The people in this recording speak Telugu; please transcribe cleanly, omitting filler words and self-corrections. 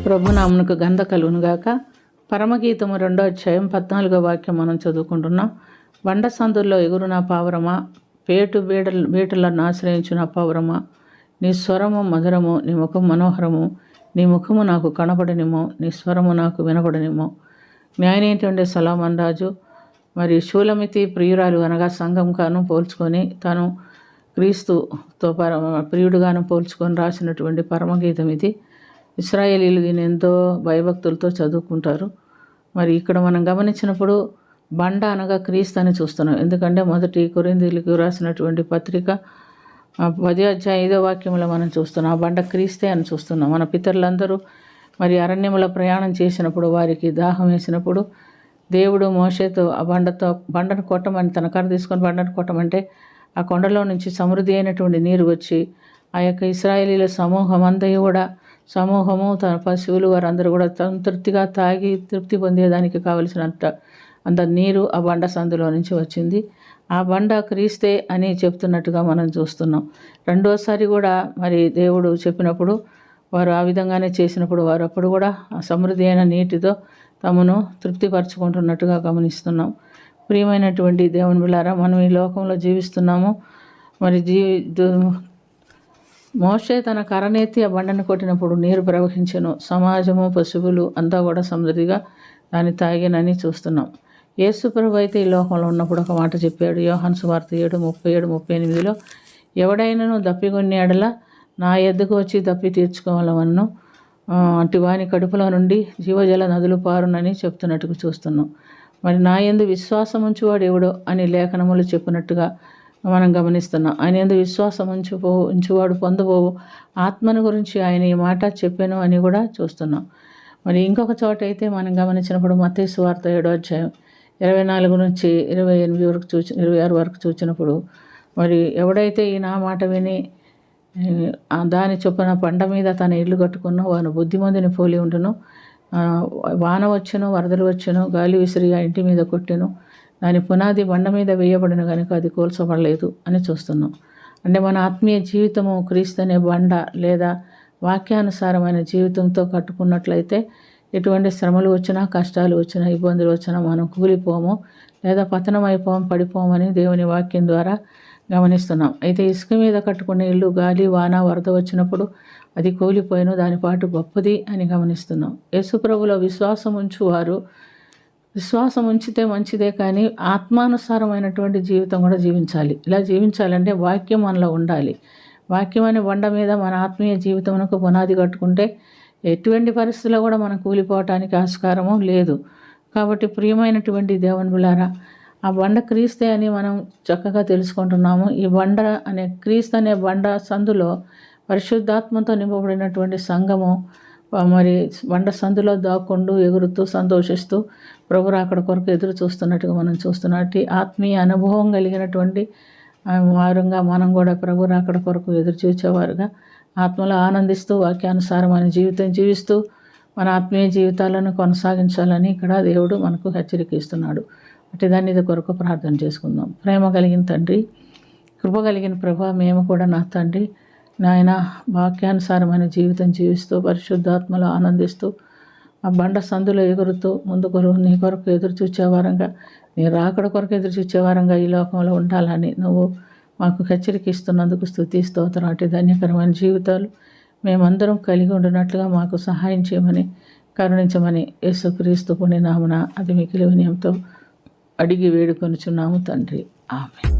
ప్రభునామునకు గంధ కలుగునుగాక. పరమగీతము 2వ అధ్యాయం 14వ వాక్యం మనం చదువుకుంటున్నాం. బండ సందుల్లో ఎగురు నా పావురమా, పేటు బీటలను ఆశ్రయించు నా పావురమా, నీ స్వరము మధురము, నీ ముఖం మనోహరము, నీ ముఖము నాకు కనబడనిమో, నీ స్వరము నాకు వినబడనిమో. న్యాయనేటువంటి సొలొమోను రాజు మరి షూలమితి ప్రియురాలు అనగా సంఘం కాను పోల్చుకొని తాను క్రీస్తుతో ప్రియుడుగాను పోల్చుకొని రాసినటువంటి పరమగీతం ఇది. ఇశ్రాయేలీలు దీన్ని ఎంతో భయభక్తులతో చదువుకుంటారు. మరి ఇక్కడ మనం గమనించినప్పుడు బండ అనగా క్రీస్తు అని చూస్తున్నాం. ఎందుకంటే మొదటి కొరింథీయులకు రాసినటువంటి పత్రిక 10వ అధ్యాయం 5వ వాక్యంలో మనం చూస్తున్నాం ఆ బండ క్రీస్తే అని చూస్తున్నాం. మన పితరులందరూ మరి అరణ్యములో ప్రయాణం చేసినప్పుడు వారికి దాహం వేసినప్పుడు దేవుడు మోషేతో ఆ బండను కొట్టమని తన కర్ర తీసుకొని బండను కొట్టమంటే ఆ కొండలో నుంచి సమృద్ధి అయినటువంటి నీరు వచ్చి ఆ యొక్క ఇశ్రాయేలీల సమూహము తన పశువులు వారందరూ కూడా తృప్తిగా తాగి తృప్తి పొందేదానికి కావలసినంత అంత నీరు ఆ బండ సందులో నుంచి వచ్చింది. ఆ బండ క్రీస్తే అని చెప్తున్నట్టుగా మనం చూస్తున్నాం. రెండోసారి కూడా మరి దేవుడు చెప్పినప్పుడు వారు ఆ విధంగానే చేసినప్పుడు వారు అప్పుడు కూడా ఆ సమృద్ధి అయిన నీటితో తమను తృప్తిపరచుకుంటున్నట్టుగా గమనిస్తున్నాం. ప్రియమైనటువంటి దేవుని బిడ్డలారా, మనం ఈ లోకంలో జీవిస్తున్నాము. మరి మోషే తన కర్రనెత్తి ఆ బండను కొట్టినప్పుడు నీరు ప్రవహించెను. సమాజము పశువులు అంతా కూడా సమృద్ధిగా దాన్ని తాగినని చూస్తున్నాం. యేసు ప్రభు అయితే ఈ లోకంలో ఉన్నప్పుడు ఒక మాట చెప్పాడు. యోహాను సువార్త 7:37-38లో ఎవడైనాను దప్పికొన్న ఎడల నా యొద్దకు వచ్చి దప్పి తీర్చుకోవాలవన్ను, అటు వాని కడుపులో నుండి జీవజల నదులు పారునని చెప్తున్నట్టుగా చూస్తున్నాం. మరి నా యందు విశ్వాసం ఉంచువాడు ఎవడో అని లేఖనములు చెప్పినట్టుగా మనం గమనిస్తున్నాం. ఆయన యందు విశ్వాసం ఉంచువాడు పొందబోవు ఆత్మను గురించి ఆయన ఈ మాట చెప్పాను అని కూడా చూస్తున్నాం. మరి ఇంకొక చోట అయితే మనం గమనించినప్పుడు మత్తయి సువార్త 7వ అధ్యాయం 24-28 వరకు చూసినప్పుడు మరి ఎవడైతే ఈ నా మాట విని దాని చొప్పున బండ మీద తన ఇల్లు కట్టుకున్నో వాను బుద్ధిమంతుని పోలి ఉండును. వాన వచ్చును, వరదలు వచ్చును, గాలి విసిరి ఆ ఇంటి మీద కొట్టెను, దాని పునాది బండ మీద వేయబడిన కనుక అది కూల్చబడలేదు అని చూస్తున్నాం. అంటే మన ఆత్మీయ జీవితము క్రీస్తు అనే బండ లేదా వాక్యానుసారమైన జీవితంతో కట్టుకున్నట్లయితే ఎటువంటి శ్రమలు వచ్చినా, కష్టాలు వచ్చినా, ఇబ్బందులు వచ్చినా మనం కూలిపోము లేదా పతనం అయిపోము, పడిపోమని దేవుని వాక్యం ద్వారా గమనిస్తున్నాం. అయితే ఇసుక మీద కట్టుకునే ఇల్లు గాలి వాన వరద వచ్చినప్పుడు అది కూలిపోయిన దాని పాటు గొప్పది అని గమనిస్తున్నాం. యేసు ప్రభులో విశ్వాసం ఉంచితే మంచిదే, కానీ ఆత్మానుసారమైనటువంటి జీవితం కూడా జీవించాలి. ఇలా జీవించాలంటే వాక్యం మనలో ఉండాలి. వాక్యం అనే బండ మీద మన ఆత్మీయ జీవితమునకు పునాది కట్టుకుంటే ఎటువంటి పరిస్థితుల్లో కూడా మనం కూలిపోవటానికి ఆస్కారము లేదు. కాబట్టి ప్రియమైనటువంటి దేవుని బిడ్డలారా, ఆ బండ క్రీస్తే అని మనం చక్కగా తెలుసుకుంటున్నాము. ఈ బండ అనే క్రీస్తు అనే బండ సందులో పరిశుద్ధాత్మతో నింపబడినటువంటి సంఘము మరి బండ సందులో దాక్కుంటూ ఎగురుతూ సంతోషిస్తూ ప్రభు రాకడ కొరకు ఎదురు చూస్తున్నట్టుగా మనం చూస్తున్నట్టు ఆత్మీయ అనుభవం కలిగినటువంటి వారంగా మనం కూడా ప్రభు రాకడ కొరకు ఎదురు చూసేవారుగా ఆత్మలో ఆనందిస్తూ వాక్యానుసారమైన జీవితం జీవిస్తూ మన ఆత్మీయ జీవితాలను కొనసాగించాలని ఇక్కడ దేవుడు మనకు హెచ్చరిక ఇస్తున్నాడు. అటు దాన్ని ఇది కొరకు ప్రార్థన చేసుకుందాం. ప్రేమ కలిగిన తండ్రి, కృప కలిగిన ప్రభా, మేము కూడా నా తండ్రి నాయన వాక్యానుసారమైన జీవితం జీవిస్తూ పరిశుద్ధాత్మలో ఆనందిస్తూ ఆ బండ సందులో ఎగురుతూ ముందుకు నీ కొరకు ఎదురు చూచేవారంగా, నీ రాకడ కొరకు ఎదురు చూచేవారంగా ఈ లోకంలో ఉండాలని నువ్వు మాకు హెచ్చరిక ఇస్తున్నందుకు స్తుతి స్తోత్రం. అటు ధన్యకరమైన జీవితాలు మేమందరం కలిగి ఉండినట్లుగా మాకు సహాయం చేయమని కరుణించమని యేసుక్రీస్తు పుణ్యనామమున అది మిక్కిలి వినయంతో అడిగి వేడుకొనుచున్నాము తండ్రి. ఆమేన్.